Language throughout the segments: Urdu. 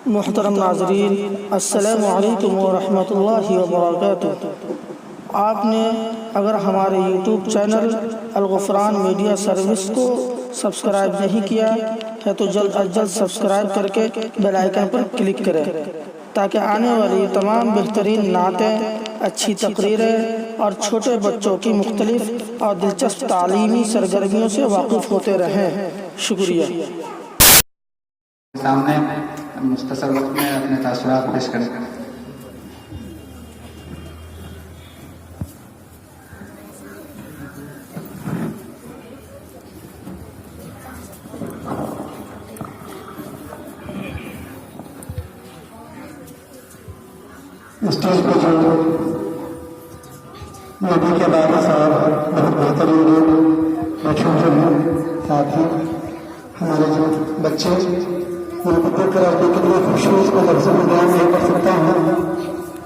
محترم ناظرین، السلام علیکم ورحمۃ اللہ وبرکاتہ۔ آپ نے اگر ہمارے یوٹیوب چینل الغفران میڈیا سروس کو سبسکرائب نہیں کیا ہے تو جلد از جلد سبسکرائب کر کے بیل آئیکن پر کلک کریں تاکہ آنے والی تمام بہترین نعتیں، اچھی تقریریں اور چھوٹے بچوں کی مختلف اور دلچسپ تعلیمی سرگرمیوں سے واقف ہوتے رہیں۔ شکریہ۔ سامنے مختصر وقت میں اپنے تاثرات پیش کریں۔ اسٹیج پر جو نبی کے بارے صاحب بہت بہترین لوگ بیٹھے ہوئے ہیں، ساتھ ہی ہمارے جو بچے ان کو دیکھ کر آپ کو کتنے خوشی اس کو لفظوں میں بیان نہیں کر سکتا ہوں۔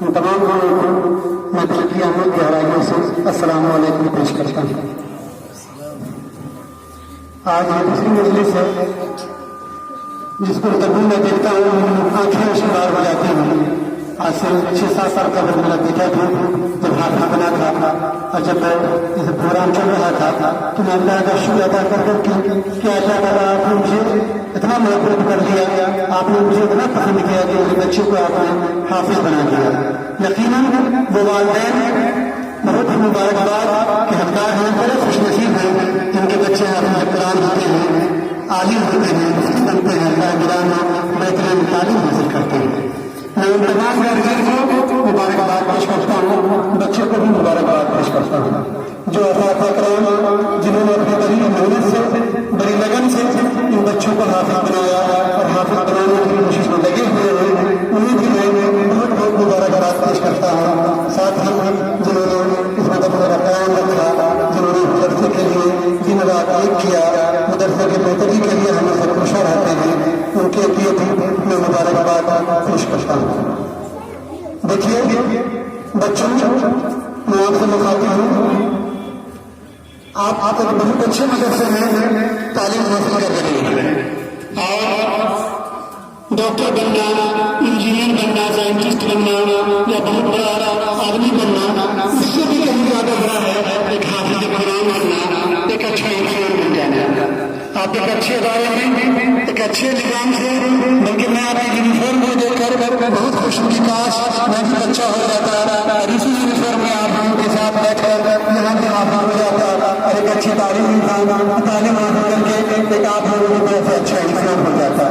ان تمام لوگوں کو میں دل کی آمد گہرائیوں سے السلام علیکم پیش کرتا ہوں۔ آج یہ دوسری مجلس ہے جس کو تبدیل میں دیکھتا ہوں آنکھیں شمار ہو جاتی ہیں۔ آج سے 6-7 سال قبل میرا بیٹا تھا جب ہاتھ بنا تھا، اور جب یہ پروگرام چل رہا تھا تو میں اللہ کا شکر ادا کر کر کہ اللہ تعالیٰ آپ نے مجھے اتنا محبت کر دیا، آپ نے مجھے اتنا پسند کیا کہ میرے بچے کو آپ نے حافظ بنا دیا۔ یقیناً وہ والدین بہت ہی مبارکباد کے حقدار ہیں، بڑے خوش نصیب ہیں جن کے بچے حافظ قرآن ہوتے ہیں، عالم ہوتے ہیں، مفتی بنتے ہیں، اللہ گرام بہترین تعلیم حاصل کرتے ہیں۔ میں ان تمام والدین کو مبارکباد پیش کرتا ہوں، بچوں کو بھی مبارکباد پیش کرتا ہوں جو اساتذہ کرام جنہوں نے اپنی بڑی محنت سے، بڑی لگن سے ان بچوں کو حافظ بنایا اور حافظ بنانے کی کوشش میں لگے ہوئے ہیں، انہیں بھی میں بہت بہت مبارکباد پیش کرتا ہوں۔ ساتھ ہی جنہوں نے اس مدرسے کا قیام رکھا، جنہوں نے مدرسے کے لیے دن رات ایک کیا، مدرسے کی بہتری کے لیے ہمیں سب کوشاں رہتے ہیں، ان کے لیے بھی میں مبارکباد پیش کرتا ہوں۔ دیکھیے بچوں، میں آپ سے مخاطب ہوں، آپ ایک بہت اچھے مدرسے میں تعلیم حاصل کر رہے ہیں اور ڈاکٹر بننا، انجینئر بننا، سائنٹسٹ بننا یا بہت بڑا آدمی بننا، اس سے بھی کہیں زیادہ بڑا ہے ایک حافظ قرآن بننا، ایک اچھا انسان بن جانا۔ آپ ایک اچھے ادارے میں، ایک اچھے نظام سے، بلکہ میں آپ کی یونیفارم کو دیکھ کر بہت خوش ہوں کہ کاش میں بھی بچہ ہو جاتا اور اسی یونیفارم میں آپ لوگوں کے ساتھ بیٹھ کر یہاں بھی حافظ ہو جاتا اور ایک اچھی تعلیم حاصل کر کے ایک آپ لوگوں کی طرف سے اچھا انسان ہو جاتا۔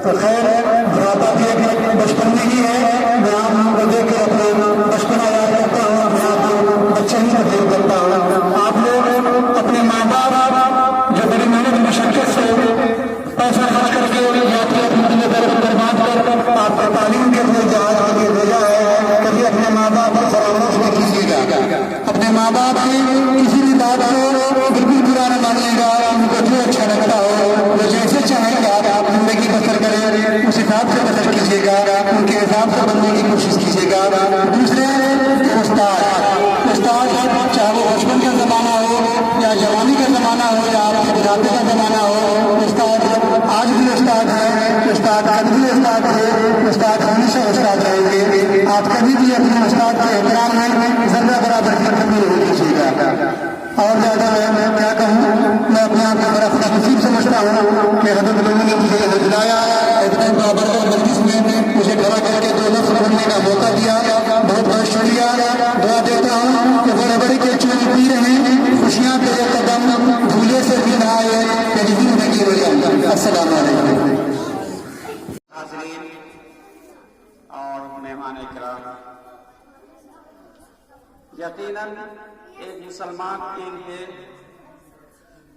تو خیر بڑھاپا بھی ایک بچپن میں ہی ہے، میں آپ لوگوں کو دیکھ کر اپنا بچپنا یاد کرتا ہوں، میں آپ کو بچے ہی تبدیل کرتا ہوں۔ آپ لوگ اپنے ماں باپ جو بڑی محنت مشقت سے پیسہ خرچ کر کے جاتی ہے اپنی طرف برباد کر آپ کو تعلیم کے لیے جہاز کے لیے بھیجا ہے، کبھی اپنے ماں باپ کو فراموش نہیں کیجیے گا۔ اپنے ماں باپ کی کسی بھی بات کو بالکل برا نہ مانیے گا، ان کو جو اچھا لگتا ہو وہ جیسے چاہیں گا آپ زندگی بسر کریں اس حساب سے بسر کیجیے گا، ان کے حساب سے بننے کی کوشش کیجیے گا۔ دوسرے استاد چاہے وہ بچپن کا زمانہ ہو یا جوانی کا زمانہ ہو یا آپ کے بڑھاپے کا زمانہ ہو، استاد آج بھی استاد ہے، استاد کل بھی استاد ہے، استاد ہمیشہ استاد رہیں گے۔ آپ کبھی بھی اپنے استاد کے احترام میں ذرہ برابر کی کمی نہیں کیجیے گا۔ اور زیادہ میں کیا کہوں، میں اپنے آپ کو بڑا خوش نصیب سمجھتا ہوں کہ حضرت لوگوں نے مجھے یہاں بلایا، اتنے بابرکت مجلس میں مجھے کھڑا کر کے 2 لفظ بولنے کا موقع دیا، بہت بہت شکریہ۔ دعا دیتا ہوں کہ بڑے بڑے کے چوری پی رہے ہیں، خوشیاں تیرے قدم بھولے سے بھی نہ آئے، میری زندگی ہو جائے۔ السلام علیکم۔ حاضرین اور مہمان کرام، یقیناً ایک مسلمان کے لیے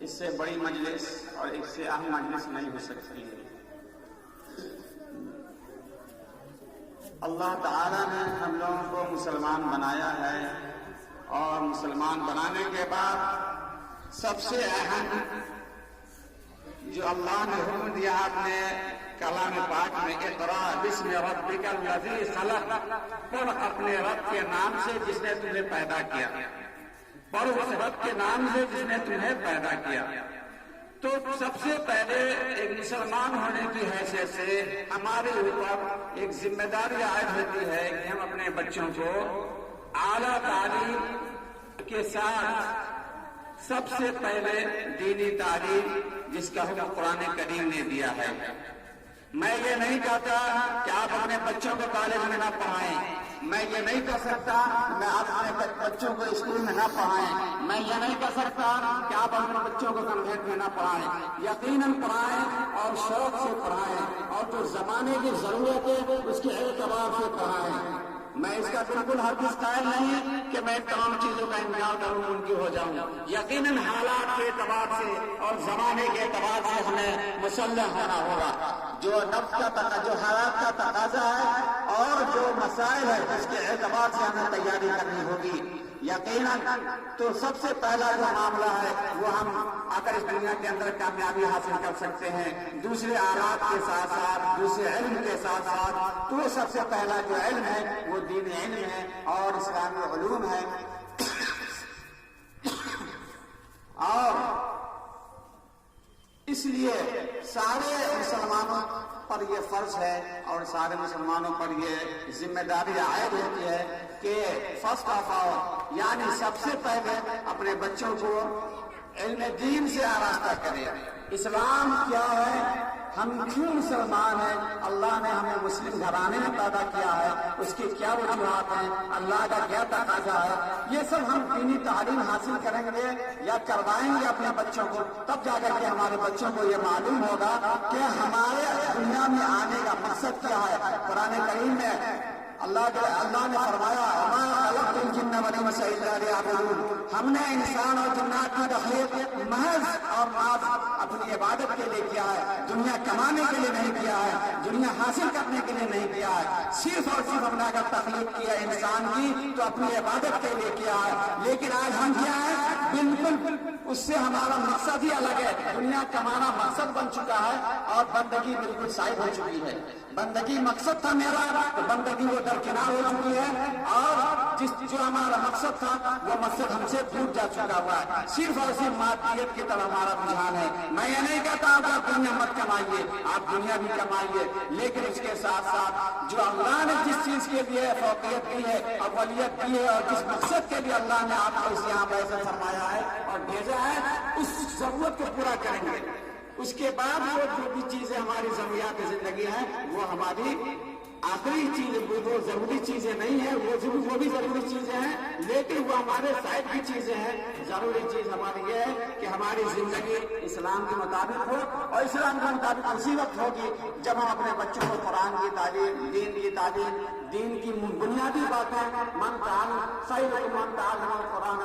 اس سے بڑی مجلس اور اس سے اہم مجلس نہیں ہو سکتی ہے۔ اللہ تعالیٰ نے ہم لوگوں کو مسلمان بنایا ہے اور مسلمان بنانے کے بعد سب سے اہم جو اللہ نے حکم دیا آپ نے کلام پاک میں، اقرا بسم ربک الذی خلق، پڑھ اپنے رب کے نام سے جس نے تمہیں پیدا کیا، پڑھو اس رب کے نام سے جس نے تمہیں پیدا کیا۔ تو سب سے پہلے ایک مسلمان ہونے کی حیثیت سے ہمارے اوپر ایک ذمہ داری عائد ہوتی ہے کہ ہم اپنے بچوں کو اعلیٰ تعلیم کے ساتھ سب سے پہلے دینی تعلیم جس کا حکم قرآن کریم نے دیا ہے. میں یہ نہیں کہتا کہ آپ اپنے بچوں کو کالج میں نہ پڑھائیں، میں یہ نہیں کہہ سکتا میں آپ اپنے بچوں کو اسکول میں نہ پڑھائیں، میں یہ نہیں کہہ سکتا کہ آپ اپنے بچوں کو کنوینٹ میں نہ پڑھائیں. یقیناً پڑھائیں اور شوق سے پڑھائیں اور جو زمانے کی ضرورت ہے اس کے اعتبار سے پڑھائیں. میں اس کا بالکل ہرگز قائل نہیں کہ میں تمام چیزوں کا انکار کروں ان کی ہو جاؤں. یقیناً حالات کے اعتبار سے اور زمانے کے اعتبار سے ہمیں مسلح ہونا ہوگا. جو نفس کا جو حالات کا تقاضا ہے اور جو مسائل ہے اس کے اعتبار سے ہمیں تیاری کرنی ہوگی. یقیناً تو سب سے پہلا جو معاملہ ہے وہ ہم آ کر اس دنیا کے اندر کامیابی حاصل کر سکتے ہیں دوسرے آلات کے ساتھ ساتھ، دوسرے علم کے ساتھ ساتھ. تو سب سے پہلا جو علم ہے وہ دین علم ہے اور اسلامی علوم ہے. اور اس لیے سارے مسلمانوں پر یہ فرض ہے اور سارے مسلمانوں پر یہ ذمہ داری عائد ہوتی ہے کہ فرسٹ آف آل یعنی سب سے پہلے اپنے بچوں کو علم دین سے آراستہ کرے. اسلام کیا ہے، ہم کیوں مسلمان ہیں، اللہ نے ہمیں مسلم گھرانے میں پیدا کیا ہے، اس کی کیا وجوہات ہیں، اللہ کا کیا تقاضا ہے، یہ سب ہم دینی تعلیم حاصل کریں گے یا کروائیں گے اپنے بچوں کو. تب جا کر کے ہمارے بچوں کو یہ معلوم ہوگا کہ ہمارے دنیا میں آنے کا مقصد کیا ہے. قرآن کریم میں اللہ نے فرمایا ہم نے انسان اور جنات کی تخلیق محض اور معاذ اپنی عبادت کے لیے کیا ہے، دنیا کمانے کے لیے نہیں کیا ہے، دنیا حاصل کرنے کے لیے نہیں کیا ہے. صرف اور صرف ہم نے اگر تخلیق کیا انسان کی تو اپنی عبادت کے لیے کیا ہے. لیکن آج ہم کیا ہے، بالکل اس سے ہمارا مقصد ہی الگ ہے. دنیا کمانا مقصد بن چکا ہے اور بندگی بالکل سائد ہو چکی ہے. بندگی مقصد تھا میرا تو بندگی وہ درکنار ہو چکی ہے اور جو ہمارا مقصد تھا وہ مقصد ہم سے دور جا چکا ہوا ہے. صرف اور صرف مادیت کی طرف ہمارا رجحان ہے. میں یہ نہیں کہتا آپ دنیا مت کمائیے، آپ دنیا بھی کمائیے، لیکن اس کے ساتھ ساتھ جو اللہ نے جس چیز کے لیے فوقیت دی ہے، اولیت دی ہے اور جس مقصد کے لیے اللہ نے آپ کو اس یہاں پیسہ فرمایا ہے اور بھیجا ہے، اس ضرورت کو پورا کریں گے. اس کے بعد وہ جو بھی چیزیں ہماری ضروریات زندگی ہیں وہ ہماری آخری چیز، وہ ضروری چیزیں نہیں ہیں، وہ بھی ضروری چیزیں ہیں لیکن وہ ہمارے سائڈ کی چیزیں ہیں. ضروری چیز ہماری یہ ہے کہ ہماری زندگی اسلام کے مطابق ہو اور اسلام کے مطابق اسی وقت ہوگی جب ہم اپنے بچوں کو قرآن کی تعلیم، دین کی تعلیم، دین کی بنیادی باتیں قرآن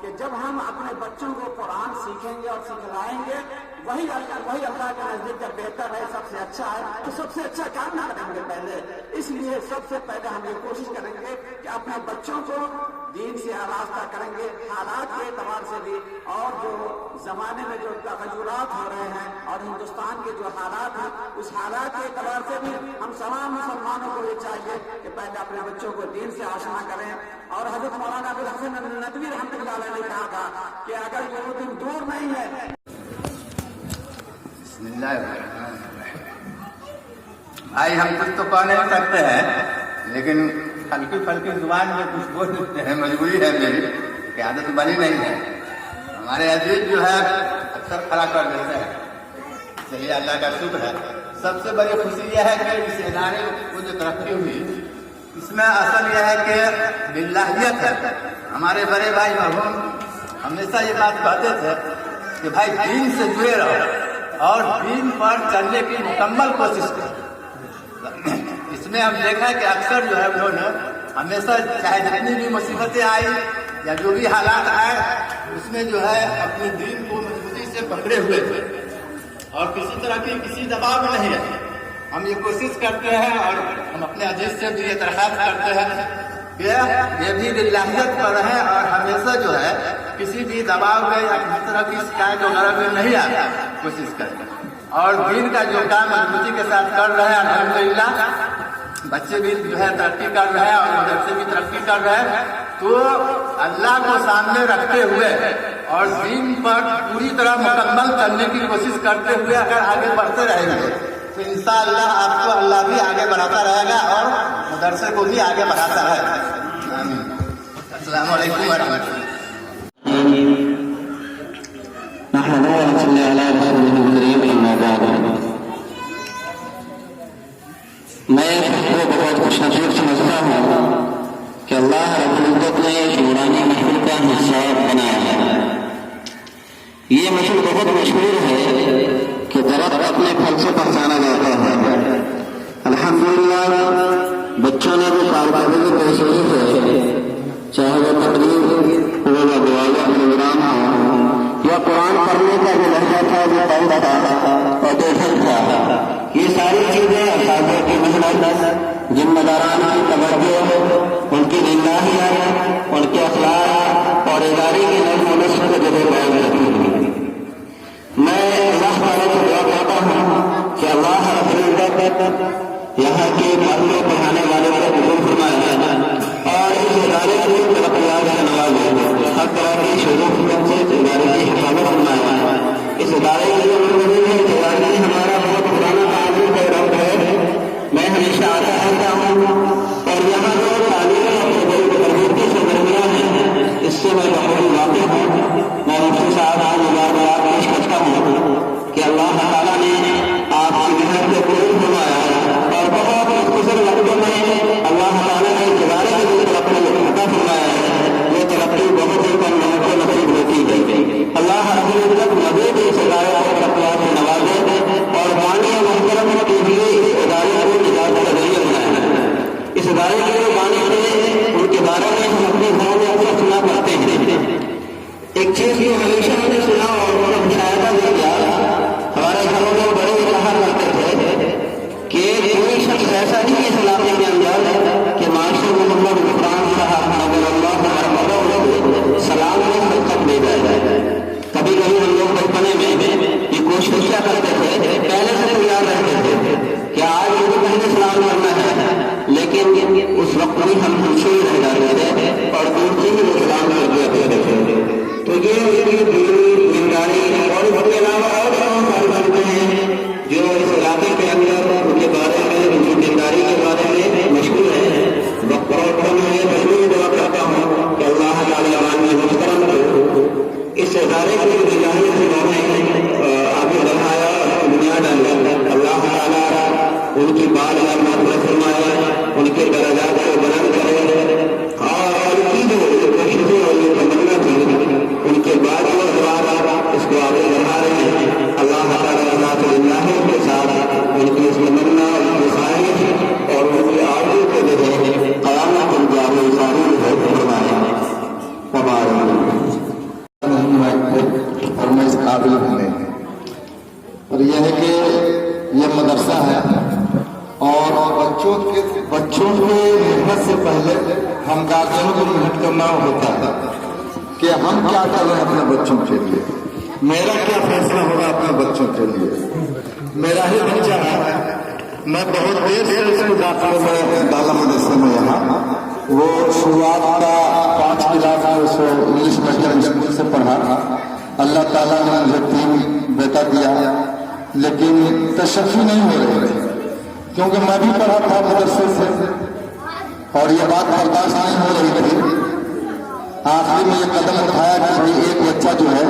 کہ جب ہم اپنے بچوں کو قرآن سیکھیں گے اور سکھلائیں گے وہی اللہ کے نزدیک جب بہتر ہے، سب سے اچھا ہے تو سب سے اچھا کام نہ کریں گے پہلے. اس لیے سب سے پہلے ہم یہ کوشش کریں گے کہ اپنے بچوں کو دین سے آراستہ کریں گے حالات کے اعتبار سے بھی اور جو زمانے میں جو تغیرات ہو رہے ہیں اور ہندوستان کے جو حالات ہیں اس حالات کے اعتبار سے بھی ہم تمام مسلمانوں کو یہ چاہیے کہ پہلے اپنے بچوں کو دین سے آشنا کریں. اور حضرت مولانا ابوالحسن ندوی رحمۃ اللہ علیہ نے کہا تھا کہ اگر یہ دن دور نہیں ہے. بسم اللہ الرحمن الرحیم. بھائی ہم کچھ تو کہہ نہیں سکتے ہیں لیکن ہلکی پھلکی زبان میں کچھ بول سکتے ہیں. مجبوری ہے میری کہ عادت بنی نہیں ہے. ہمارے عزیز جو ہے اکثر کھڑا کر دیتے ہیں. چلیے اللہ کا شکر ہے. سب سے بڑی خوشی یہ ہے کہ اس ادارے کو جو ترقی ہوئی اس میں اصل یہ ہے کہ باللہیت ہے. ہمارے بڑے بھائی مرحوم ہمیشہ یہ بات کہتے تھے کہ بھائی دین سے جڑے رہو اور دین پر چلنے کی مکمل کوشش کرو. اس میں ہم دیکھا کہ اکثر جو ہے انہوں نے ہمیشہ چاہے جتنی بھی مصیبتیں آئی یا جو بھی حالات آئے اس میں جو ہے اپنے دین کو مضبوطی سے پکڑے ہوئے تھے اور کسی طرح کی کسی دباؤ میں نہیں رہے. ہم یہ کوشش کرتے ہیں اور ہم اپنے عزیز سے بھی یہ درخواست کرتے ہیں کہ یہ بھی للہیت پر رہیں اور ہمیشہ جو ہے کسی بھی دباؤ میں یا کسی طرح کی شکایت وغیرہ میں نہیں آتا کوشش کرتے ہیں. اور دین کا جو کام مضبوطی کے ساتھ کر رہے ہیں الحمدللہ. بچے بھی جو ہے ترقی کر رہے ہیں اور مدرسے بھی ترقی کر رہے ہیں تو اللہ کو سامنے رکھتے ہوئے اور دین پر پوری طرح مکمل کرنے کی کوشش کرتے ہوئے اگر آگے بڑھتے رہیں گے تو انشاءاللہ آپ کو اللہ بھی آگے بڑھاتا رہے گا اور مدرسے کو بھی آگے بڑھاتا رہے گا. آمین. السلام علیکم ورحمۃ اللہ. نحمده ونصلي على رسوله الكريم اما بعد. میں وہ بہت خوش نصیب سمجھتا ہوں کہ اللہ رب العزت نے شعرانی محفل کا حصہ بنایا ہے. یہ محفل بہت مشہور ہے کہ درخت اپنے پھل سے پہچانا جاتا ہے. الحمدللہ بچوں نے بھی کارکردگی پیش کی ہے، چاہے وہ تقریر ہو یا دعائیہ پروگرام ہو یا قرآن پڑھنے کا جو لہجہ تھا وہ پڑھ رہا اور دیکھ تھا. یہ ساری چیزیں اساتذہ کی محنت، ذمہ داران کی توجہ، ان کی للہیت، ان کے اخلاق اور ادارے کی نظم و نسق کو جگہ قائم رکھتی ہیں. میں اللہ تعالیٰ سے دعا کرتا ہوں کہ اللہ رب العزت یہاں کے پڑھنے پڑھانے والے کو قبول فرمائے اور اس ادارے کو ترقیات سے نوازے، ہر طرح کی شروع سے ادارے کی حفاظت فرمائے. اس ادارے کے لیے ادارے ہمارا بہت پرانا تعلق ہے، رب ہے. میں ہمیشہ آتا رہتا ہوں اور یہاں جو تعلیم اور تربیتی سرگرمیاں ہیں اس سے میں بہت واقف ہوں. میں مفتی صاحب کو مبارکباد پیش کرتا ہوں کہ اللہ تعالیٰ نے آپ کی محنت کو قبول فرمایا اور بہت مختصر وقتوں میں اللہ تعالیٰ نے ادارے کے لیے ترقی عطا فرمایا ہے. وہ ترقی بہت ہی کم لوگوں کو نصیب ہوتی ہے. اللہ رب العزت مزید اس ادارے کو ترقیات سے نوازے اور بانی محترم کے لیے اس ادارے کو نجات کا ذریعہ بنایا. اس ادارے کے جو بانی تھے ان کے بارے میں ہم اپنے گھروں میں اکثر سنا کرتے ہیں. ایک چیز جو ہمیشہ ہم نے سنا اور ان کا مشاہدہ بھی کیا، ہمارے گھروں میں بڑے کہا کرتے تھے کہ کوئی شخص ایسا نہیں اس علاقے کے اندر کہ معاشر محمد غفران صاحب نظر اللہ مرمدہ سلام میں خلقت لے جائے. کبھی کبھی ہم لوگ بچپنے میں یہ کوشش کیا کرتے تھے، پہلے سے تیار رہتے تھے کہ آج مجھے پہلے سلام کرنا ہے، لیکن اس وقت بھی ہم خوشی رہ جاتے تھے اور دور سے ہی وہ سلام کر دیا کرتے تھے. تو یہ اس کی دینی ذمہ داری اور اس کے علاوہ اور بہت ساری باتیں ہیں جو اس علاقے کے اندر ان کے بارے میں ان کی ذمہ داری کے بارے میں مشہور ہے. وقت پر میں یہ مشہور دعا کرتا ہوں کہ اللہ تعالیٰ عالمی محترم کو اس ادارے کی نگاہی سے آگے بڑھایا، بنیاد ڈالا. اللہ تعالیٰ ان کی بات مطلب فرمائے، ان کے درجات کو بلند کرے اور ان کی جو کوششیں اور یہ تمنا تھی ان کے بعد وہ دوبارہ اس کو آگے بڑھا رہے ہیں. اللہ تعالیٰ کے ساتھ ان کی اس تمنا، ان کی خواہش اور ان کی آرزو کے ذریعے قیامت ان کی آگے ساری فرمائے. اور میں اس قابل ہوں نہیں. اور یہ ہے کہ یہ مدرسہ ہے اور بچوں کے محنت سے پہلے ہم گارجنوں کو محنت کرنا ہوتا ہے کہ ہم کیا کر رہے ہیں اپنے بچوں کے لیے، میرا کیا فیصلہ ہوگا اپنے بچوں کے لیے. میرا ہی بچہ ہے، میں بہت دیر سے اس کو داخلے میں ڈالا مدرسے میں. یہاں وہ شروعات کا 5 کلاس میں اس کو انگلش میڈیم اسکول سے پڑھا. اللہ تعالیٰ نے مجھے 3 بیٹا دیا لیکن تشفی نہیں ہو رہی تھی کیونکہ میں بھی پڑھا تھا مدرسے سے اور یہ بات برداشت نہیں ہو رہی تھی. آخری میں یہ قدم اٹھایا کہ بھائی ایک بچہ جو ہے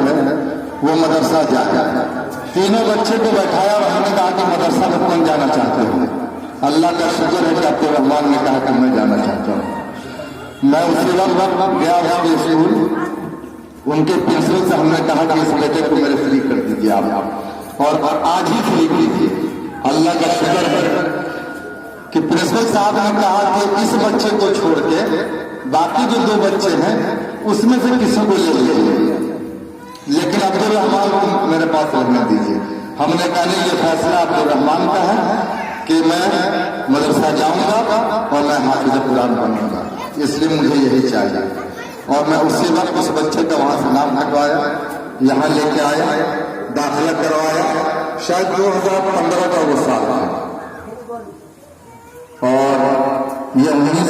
وہ مدرسہ جائے. تینوں بچے کو بیٹھایا اور ہم نے کہا کہ مدرسہ میں کون جانا چاہتے ہو. اللہ کا شکر ہے کہ عبد الرحمان نے کہا کہ میں جانا چاہتا ہوں. میں اسی وقت گیا کہ اسکول ان کے پرنسپل سے ہم نے کہا کہ اس بیٹے کو میرے فری کر دیجیے آپ، اور آج ہی فری کیجیے. اللہ کا شکر ہے کہ پرنسپل صاحب نے کہا کہ اس بچے کو چھوڑ کے باقی جو 2 بچے ہیں اس میں سے کسی کو لے لیجیے، لیکن عبد الرحمان کو میرے پاس رہنے دیجیے. ہم نے کہا نہیں، یہ فیصلہ عبد الرحمان کا ہے کہ میں مدرسہ جاؤں گا اور میں حافظ قرآن بنوں گا، اس لیے مجھے یہی چاہیے. اور میں اسی وقت اس بچے کا وہاں سے نام ہٹوایا، یہاں لے کے آیا، داخلہ کروایا. شاید 2015 کا وہ سال ہے اور یہ 19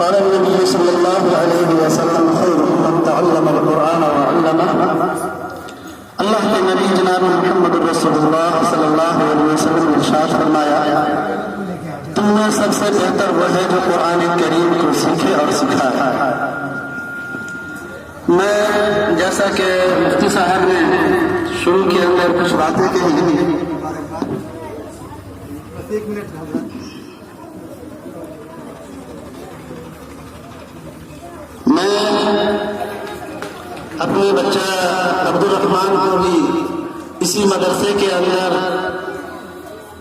قال النبي صلى الله عليه وسلم خيركم من تعلم القرآن وعلمه। اللہ کے نبی جناب محمد رسول اللہ صلی اللہ علیہ وسلم نے ارشاد فرمایا تم میں سب سے بہتر وہ ہے جو قرآن کریم کو سیکھے اور سکھائے۔ میں جیسا کہ مفتی صاحب نے شروع کے اندر کچھ باتیں کہی، میں اپنے بچہ عبد الرحمان کو بھی اسی مدرسے کے اندر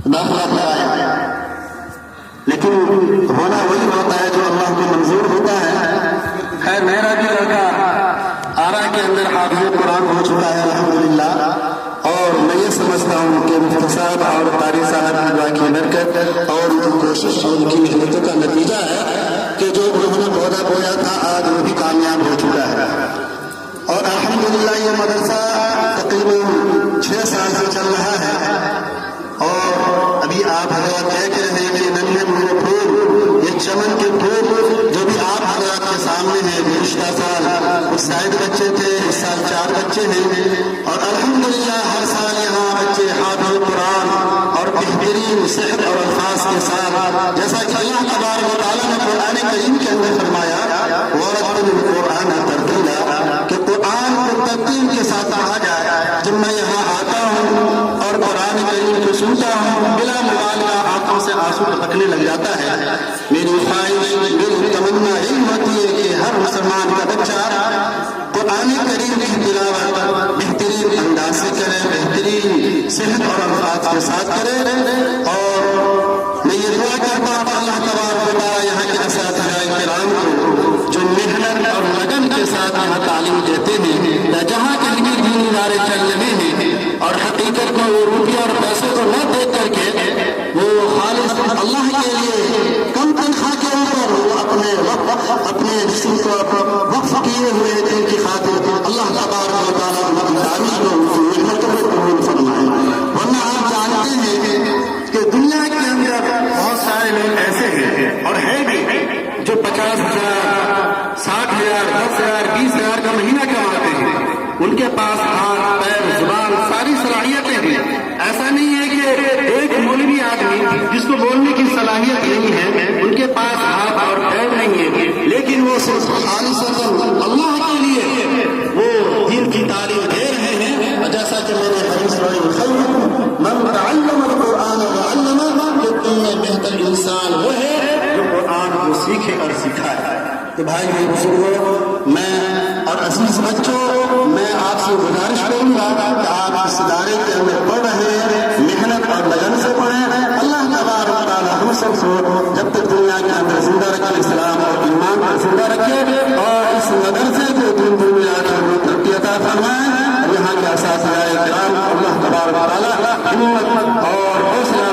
داخلہ کرایا، لیکن ہونا وہی ہوتا ہے جو اللہ کو منظور ہوتا ہے۔ خیر میرا بھی لڑکا آرا کے اندر حافظ قرآن ہو چکا ہے الحمدللہ، اور میں یہ سمجھتا ہوں کہ مفتی صاحب اور قاری صاحب کی دعا کی برکت اور ان کی کوشش اور ان کی محنتوں کا نتیجہ ہے کہ جو انہوں نے پودا بویا تھا آج وہ بھی کامیاب ہو چکا ہے۔ اور الحمدللہ یہ مدرسہ تقریباً 6 سال سے چل رہا ہے، اور ابھی آپ حضرات دیکھ رہے ہیں کہ ننھے منھے پھول، یہ چمن کے پھول جو بھی آپ حضرات کے سامنے ہیں، گزشتہ سال اس سائد بچے تھے، اس سال 4 بچے ہیں، اور الحمدللہ ہر سال یہاں بچے حافظ قرآن اور بہترین صحت اور الفاظ کے ساتھ، جیسا کہ اللہ تبارک و تعالیٰ نے قرآن کریم کے اندر فرمایا وَرَتِّلِ الْقُرْآنَ تَرْتِيلًا، کہ قرآن کو ترتیب کے ساتھ پڑھا جائے۔ جب میں یہاں آتا ہوں اور قرآن کریم کو سنتا ہوں، بلا مبالغہ آنکھوں سے آنسو ٹپکنے لگ جاتا ہے۔ میری خواہش، میری تمنا یہی ہوتی ہے کہ ہر مسلمان کا بچہ قرآن کریم کی تلاوت بہترین انداز سے کرے، بہترین صحت اور الفاظ کے ساتھ کرے، اور میں یہ دعا کرتا ہوں کہ اللہ تبارک و تعالیٰ یہاں کے اساتذہ کرام کو جو محنت اور لگن کے ساتھ یہاں تعلیم دیتے ہیں، جہاں کہیں بھی دین ادارے چل رہے ہیں اور حقیقت میں وہ روپیہ اور پیسے کو نہ دیکھ کر کے وہ خالص اللہ کے لیے کم تنخواہ کے اوپر وہ اپنے وقت اپنے جسم کو وقف کیے ہوئے دن کی خاطر اللہ تبارک و تعالیٰ ان تعریف کو محنتوں کو قبول فرمائے۔ ورنہ آپ جانتے ہیں کہ دنیا کے اندر بہت سارے لوگ ایسے ہیں اور ہیں بھی جو 50,000 60,000 10,000 20,000 کا مہینہ کماتے ہیں، ان کے پاس ہاتھ پیر زبان ساری صلاحیتیں ہیں۔ ایسا نہیں ہے کہ ایک مولوی آدمی جس کو بولنے کی صلاحیت نہیں ہے، ان کے پاس ہاتھ اور پیر نہیں ہے، لیکن وہ صرف خالصتاً اللہ کے لیے وہ دین کی تعلیم دے رہے ہیں۔ اور جیسا کہ میں نے حدیث من تعلم القرآن وعلمه، کہ تم میں بہتر انسان وہ ہے جو قرآن کو سیکھے اور سکھائے۔ تو بھائی میرے بزرگوں، میں اور عزیز بچوں، میں آپ سے گزارش کروں گا کہ آپ اس ادارے کے اندر پڑھ رہے ہیں، محنت اور لگن سے پڑھیں۔ اللہ تبارک و تعالیٰ ہم سب کو جب تک دنیا کے اندر زندہ رکھے، اسلام اور ایمان پر زندہ رکھے، اور اس مدرسے کو دین دنیا کے اندر ترقی عطا فرمائے۔ یہاں کے اساتذہ کرام اللہ تبارک و تعالیٰ ہمت اور حوصلہ